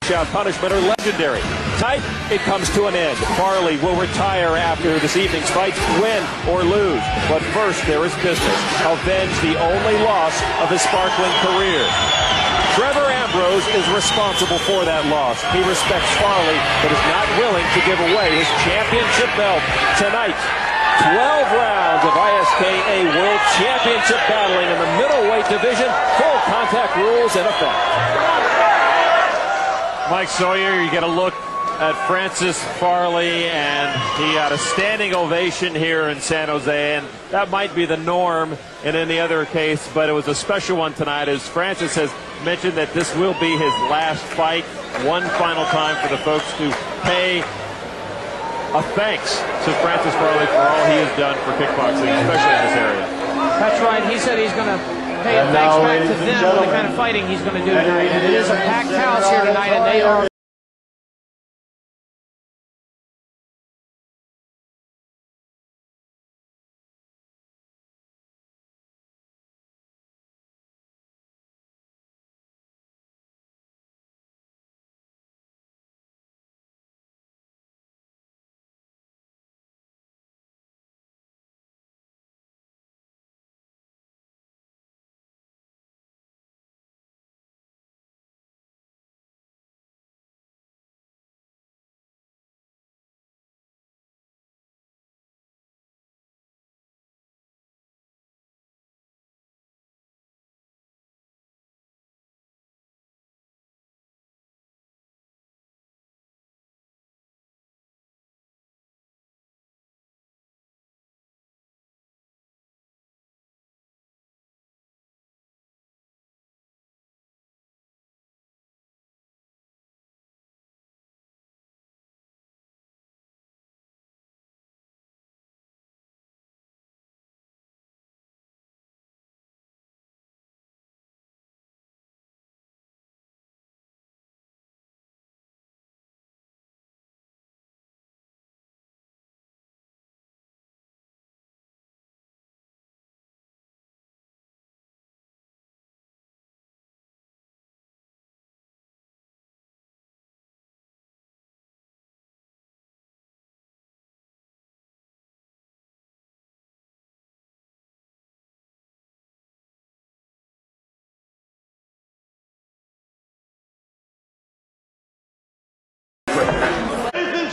Shot punishment are legendary. Tonight, it comes to an end. Farley will retire after this evening's fights, win or lose. But first, there is business. Avenge the only loss of his sparkling career. Trevor Ambrose is responsible for that loss. He respects Farley, but is not willing to give away his championship belt tonight. 12 rounds of ISKA World Championship battling in the middleweight division. Full contact rules in effect. Mike Sawyer, you get a look at Francis Farley, and he got a standing ovation here in San Jose, and that might be the norm in any other case, but it was a special one tonight, as Francis has mentioned that this will be his last fight. One final time for the folks to pay a thanks to Francis Farley for all he has done for kickboxing, especially in this area. That's right. He said he's going to pay a thanks back to them for the kind of fighting he's going to do tonight. And it is a packed house here tonight, and they are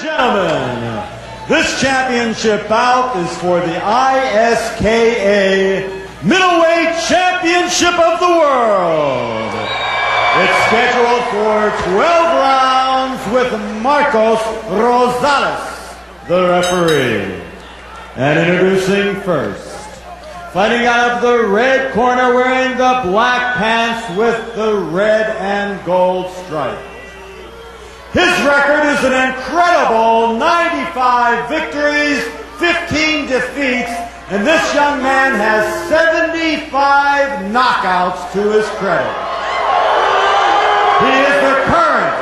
Gentlemen, this championship bout is for the ISKA Middleweight Championship of the World. It's scheduled for 12 rounds with Marcos Rosales, the referee. And introducing first, fighting out of the red corner, wearing the black pants with the red and gold stripe. His record is an incredible 95 victories, 15 defeats, and this young man has 75 knockouts to his credit. He is the current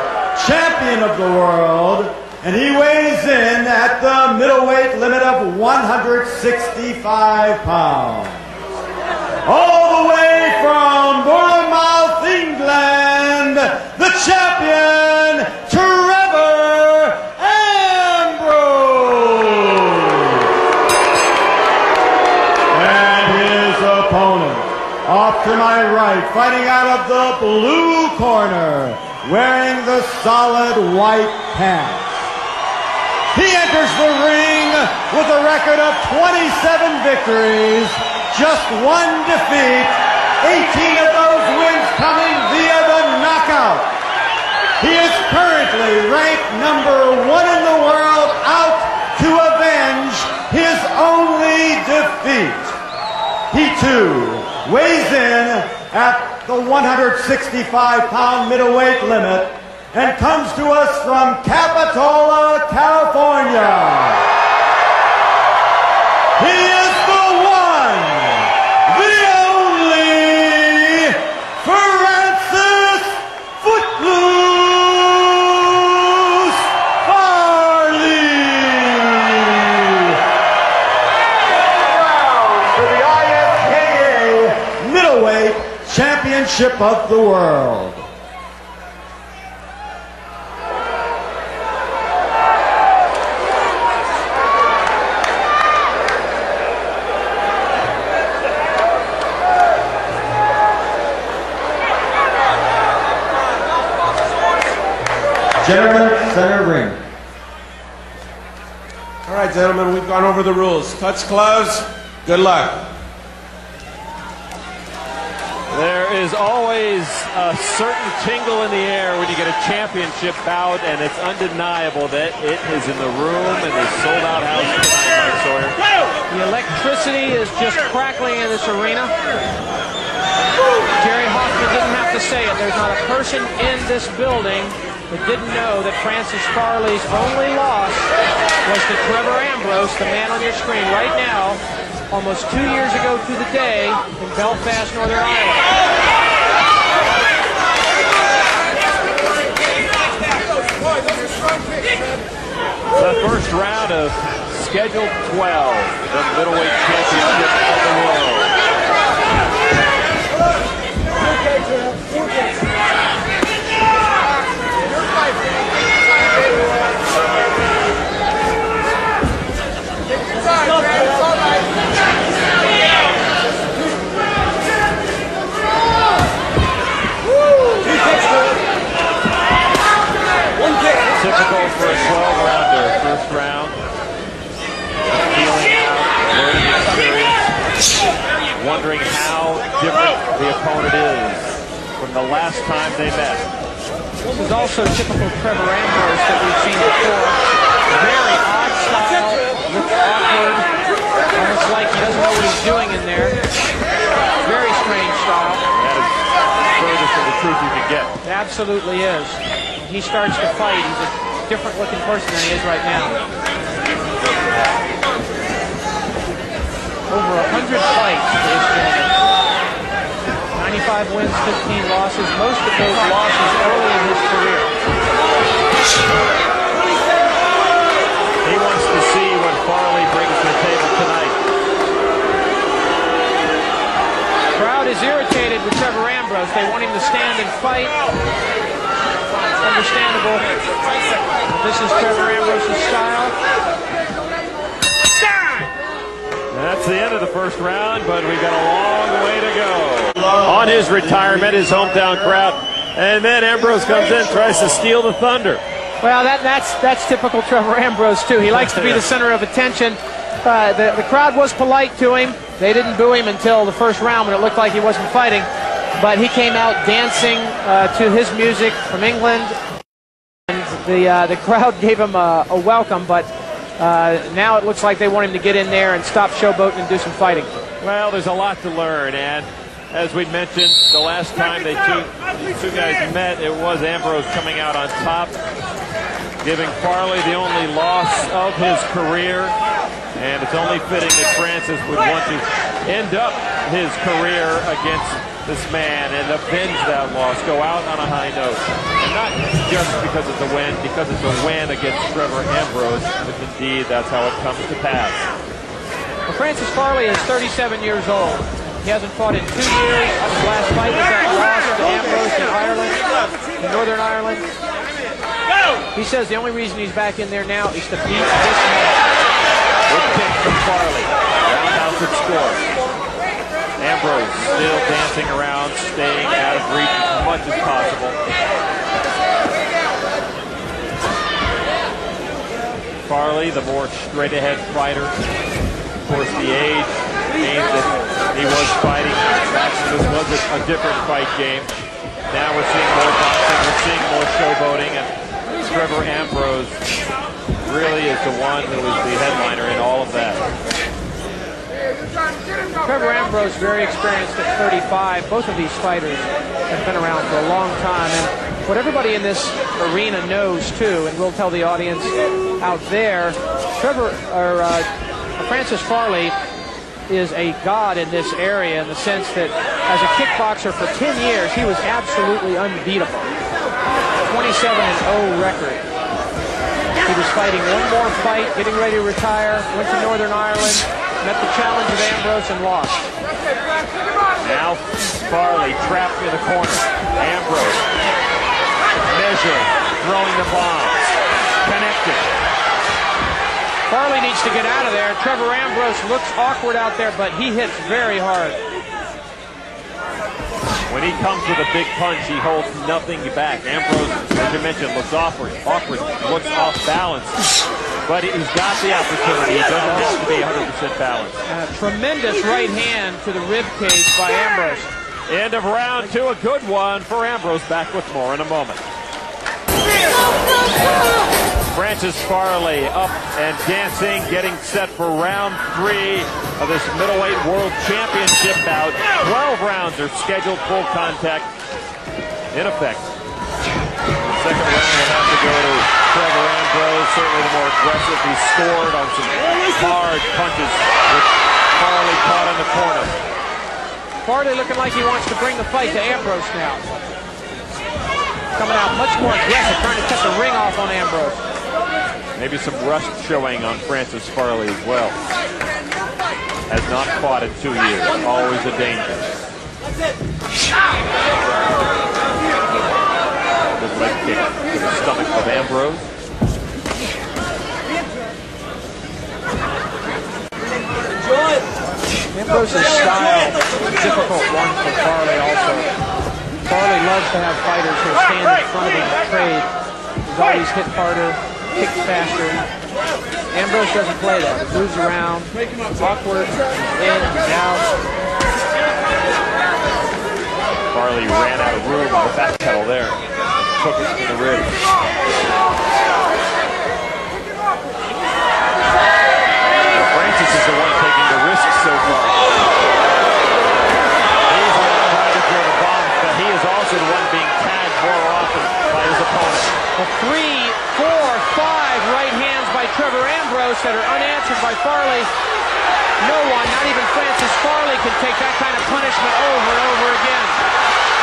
champion of the world, and he weighs in at the middleweight limit of 165 pounds. All the way from Bournemouth, England, the champion, Trevor Ambrose. And his opponent, off to my right, fighting out of the blue corner, wearing the solid white pants. He enters the ring with a record of 27 victories, just one defeat, 18 of those wins coming via the knockout. He is currently ranked #1 in the world, out to avenge his only defeat. He too weighs in at the 165-pound middleweight limit and comes to us from Capitola, California. He is the one, the only, Francis Footloose Farley. For the ISKA Middleweight Championship of the World. Gentlemen, center ring. All right, gentlemen, we've gone over the rules. Touch gloves. Good luck. There is always a certain tingle in the air when you get a championship bout, and it's undeniable that it is in the room in the sold-out house tonight, Mike Sawyer. The electricity is just crackling in this arena. Jerry Hoffman didn't have to say it. There's not a person in this building that didn't know that Francis Farley's only loss was to Trevor Ambrose, the man on your screen right now, almost 2 years ago to the day in Belfast, Northern Ireland. The first round of Schedule 12, the middleweight championship of the world. Typical for a 12-rounder, first round. Feeling out, learning experience, wondering how different the opponent is from the last time they met. This is also typical Trevor Ambrose that we've seen before. Very odd style, looks awkward, almost like he doesn't know what he's doing in there. Very strange style. That is furthest from the truth you can get. It absolutely is. He starts to fight, he's a different looking person than he is right now. Over 100 fights for this gentleman. 95 wins, 15 losses, most of those losses early in his career. He wants to see what Farley brings to the table tonight. The crowd is irritated with Trevor Ambrose. They want him to stand and fight. Understandable. This is Trevor Ambrose's style. That's the end of the first round, but we've got a long way to go. On his retirement, his hometown crowd, and then Ambrose comes in, tries to steal the thunder. Well, that's typical Trevor Ambrose too. He likes to be the center of attention. The crowd was polite to him. They didn't boo him until the first round when it looked like he wasn't fighting. But he came out dancing to his music from England. And the crowd gave him a welcome, but now it looks like they want him to get in there and stop showboating and do some fighting. Well, there's a lot to learn, and as we mentioned, the last time these two guys met, it was Ambrose coming out on top, giving Farley the only loss of his career. And it's only fitting that Francis would want to end up his career against this man and avenge that loss, go out on a high note. And not just because it's a win, because it's a win against Trevor Ambrose, if indeed that's how it comes to pass. Well, Francis Farley is 37 years old. He hasn't fought in 2 years. His last fight was that loss to Ambrose in Ireland, in Northern Ireland. He says the only reason he's back in there now is to beat this man. Good kick from Farley. Roundhouse at score. Ambrose still dancing around, staying out of reach as much as possible. Farley, the more straight-ahead fighter. Of course, the age means that he was fighting. This was a different fight game. Now we're seeing more boxing, we're seeing more showboating, and Trevor Ambrose really is the one who is the headliner in all of that. Trevor Ambrose, very experienced at 35. Both of these fighters have been around for a long time. And what everybody in this arena knows, too, and we'll tell the audience out there, Francis Farley is a god in this area in the sense that as a kickboxer for 10 years, he was absolutely unbeatable. 27-0 record. He was fighting one more fight, getting ready to retire, went to Northern Ireland, met the challenge of Ambrose and lost. Now Farley trapped in the corner. Ambrose measuring, throwing the bombs, connecting. Farley needs to get out of there. Trevor Ambrose looks awkward out there, but he hits very hard. When he comes with a big punch, he holds nothing back. Ambrose, as you mentioned, looks awkward, looks off balance. But he's got the opportunity. He doesn't have to be 100% balanced. Tremendous right hand to the rib cage by Ambrose. End of round 2, a good one for Ambrose. Back with more in a moment. Francis Farley up and dancing, getting set for round 3 of this middleweight world championship bout. 12 rounds are scheduled, full contact in effect. The second round will have to go to Trevor Ambrose, certainly the more aggressive. He scored on some hard punches, which Farley caught in the corner. Farley looking like he wants to bring the fight to Ambrose now. Coming out much more aggressive, trying to cut the ring off on Ambrose. Maybe some rust showing on Francis Farley as well. Has not fought in 2 years. Always a danger. Good leg kick to the stomach of Ambrose. Ambrose's style is a difficult one for Farley also. Farley loves to have fighters who stand in front of him and trade. He's always hit harder, kicks faster. Ambrose doesn't play that. He moves around, awkward, in and out. Farley ran out of room on the back pedal there. Took it to the ribs. Francis is the one taking the risks so far. He's the one trying to throw the bomb, but he is also the one being tagged more often by his opponent. Well, 3, 4, 5 right hands by Trevor Ambrose that are unanswered by Farley. No one, not even Francis Farley, can take that kind of punishment over and over again.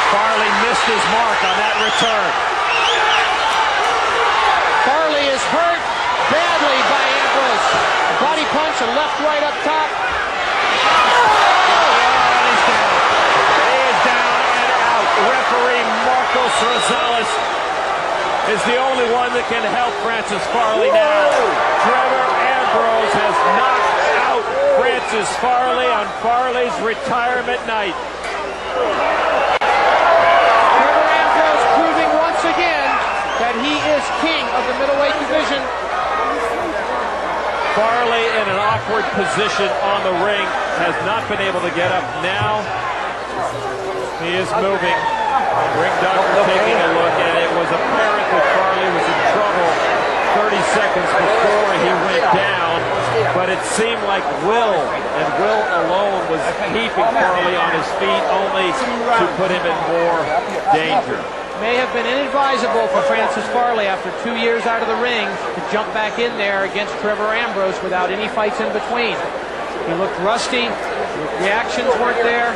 Farley missed his mark on that return. Farley is hurt badly by Ambrose. Body punch, a left, right up top. He's down. He is down and out. Referee Marcos Rosales is the only one that can help Francis Farley now. Trevor Ambrose has knocked out Francis Farley on Farley's retirement night. Trevor Ambrose proving once again that he is king of the middleweight division. Farley in an awkward position on the ring, has not been able to get up. Now he is moving. Ring doctor taking a look, and it was apparent that Farley was in trouble 30 seconds before he went down, but it seemed like Will, and Will alone, was keeping Farley on his feet, only to put him in more danger. May have been inadvisable for Francis Farley after 2 years out of the ring to jump back in there against Trevor Ambrose without any fights in between. He looked rusty, reactions weren't there.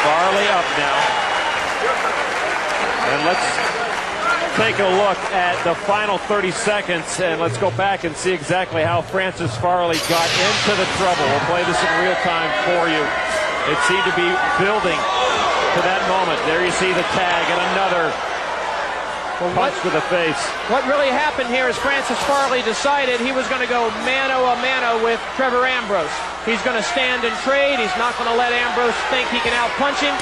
Farley up now. And let's take a look at the final 30 seconds, and let's go back and see exactly how Francis Farley got into the trouble. We'll play this in real time for you. It seemed to be building to that moment. There you see the tag and another punch to the face. What really happened here is Francis Farley decided he was going to go mano a mano with Trevor Ambrose. He's going to stand and trade. He's not going to let Ambrose think he can outpunch him.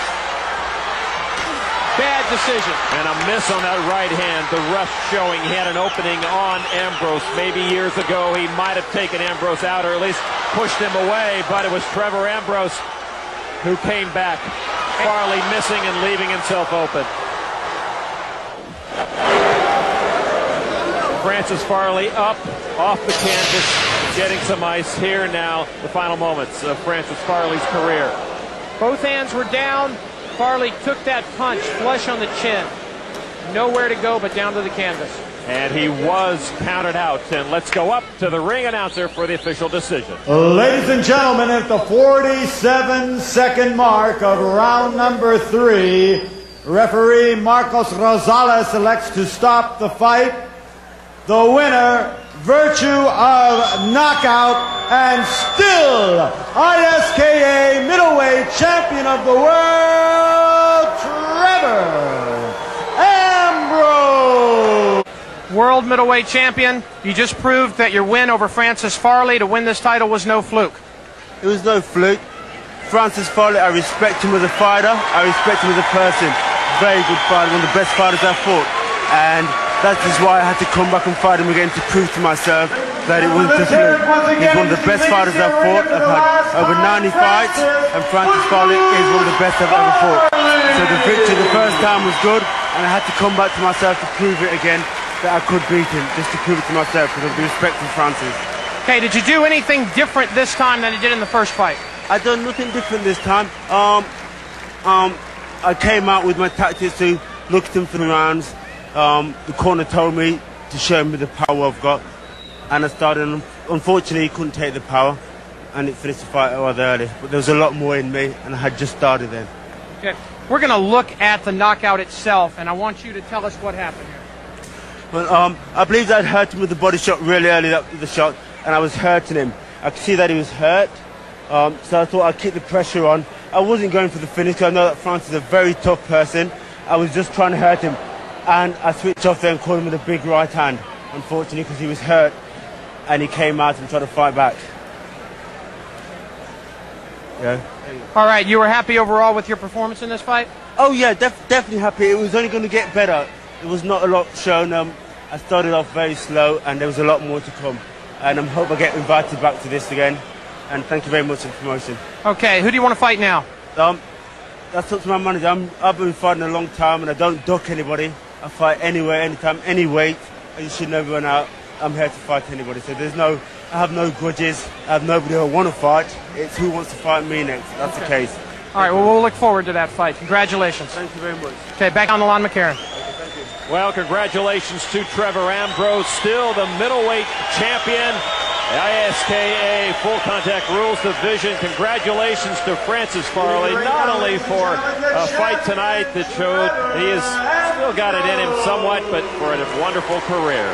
Bad decision. And a miss on that right hand. The ref showing he had an opening on Ambrose. Maybe years ago he might have taken Ambrose out, or at least pushed him away, but it was Trevor Ambrose who came back. Farley missing and leaving himself open. Francis Farley up off the canvas, getting some ice. Here now, the final moments of Francis Farley's career. Both hands were down. Farley took that punch flush on the chin. Nowhere to go but down to the canvas. And he was counted out. And let's go up to the ring announcer for the official decision. Ladies and gentlemen, at the 47-second mark of round number 3, referee Marcos Rosales elects to stop the fight. The winner, virtue of knockout, and still ISKA middleweight champion of the world, Trevor Ambrose. World Middleweight Champion. You just proved that your win over Francis Farley to win this title was no fluke. It was no fluke. Francis Farley, I respect him as a fighter. I respect him as a person. Very good fighter, one of the best fighters I've fought. And that is why I had to come back and fight him again to prove to myself that it wasn't a fluke. He's one of the best fighters I've fought. I've had over 90 fights, and Francis Farley is one of the best I've ever fought. So the victory the first time was good, and I had to come back to myself to prove it again that I could beat him, just to prove it to myself because of the respect for Francis. Okay, did you do anything different this time than you did in the first fight? I done nothing different this time. I came out with my tactics to look at him for the rounds. The corner told me to show me the power I've got, and I started. And unfortunately, he couldn't take the power, and it finished the fight rather early. But there was a lot more in me, and I had just started then. Okay, we're going to look at the knockout itself, and I want you to tell us what happened here. Well, I believe that I'd hurt him with the body shot really early, the shot, and I was hurting him. I could see that he was hurt, so I thought I'd keep the pressure on. I wasn't going for the finish because I know that Francis is a very tough person. I was just trying to hurt him, and I switched off there and caught him with a big right hand, unfortunately, because he was hurt, and he came out and tried to fight back. Yeah. All right, you were happy overall with your performance in this fight? Oh yeah, definitely happy. It was only going to get better. There was not a lot shown. I started off very slow, and there was a lot more to come. And I hope I get invited back to this again. And thank you very much for the promotion. Okay, who do you want to fight now? That's up to my manager. I've been fighting a long time, and I don't duck anybody. I fight anywhere, anytime, any weight. I just should never run out. I'm here to fight anybody. So I have no grudges. I have nobody who I want to fight. It's who wants to fight me next. That's the case. All right, well, we'll look forward to that fight. Congratulations. Thank you very much. Okay, back on the lawn, McCarron. Well, congratulations to Trevor Ambrose, still the middleweight champion, the ISKA Full Contact Rules Division. Congratulations to Francis Farley, not only for a fight tonight that showed he has still got it in him somewhat, but for a wonderful career.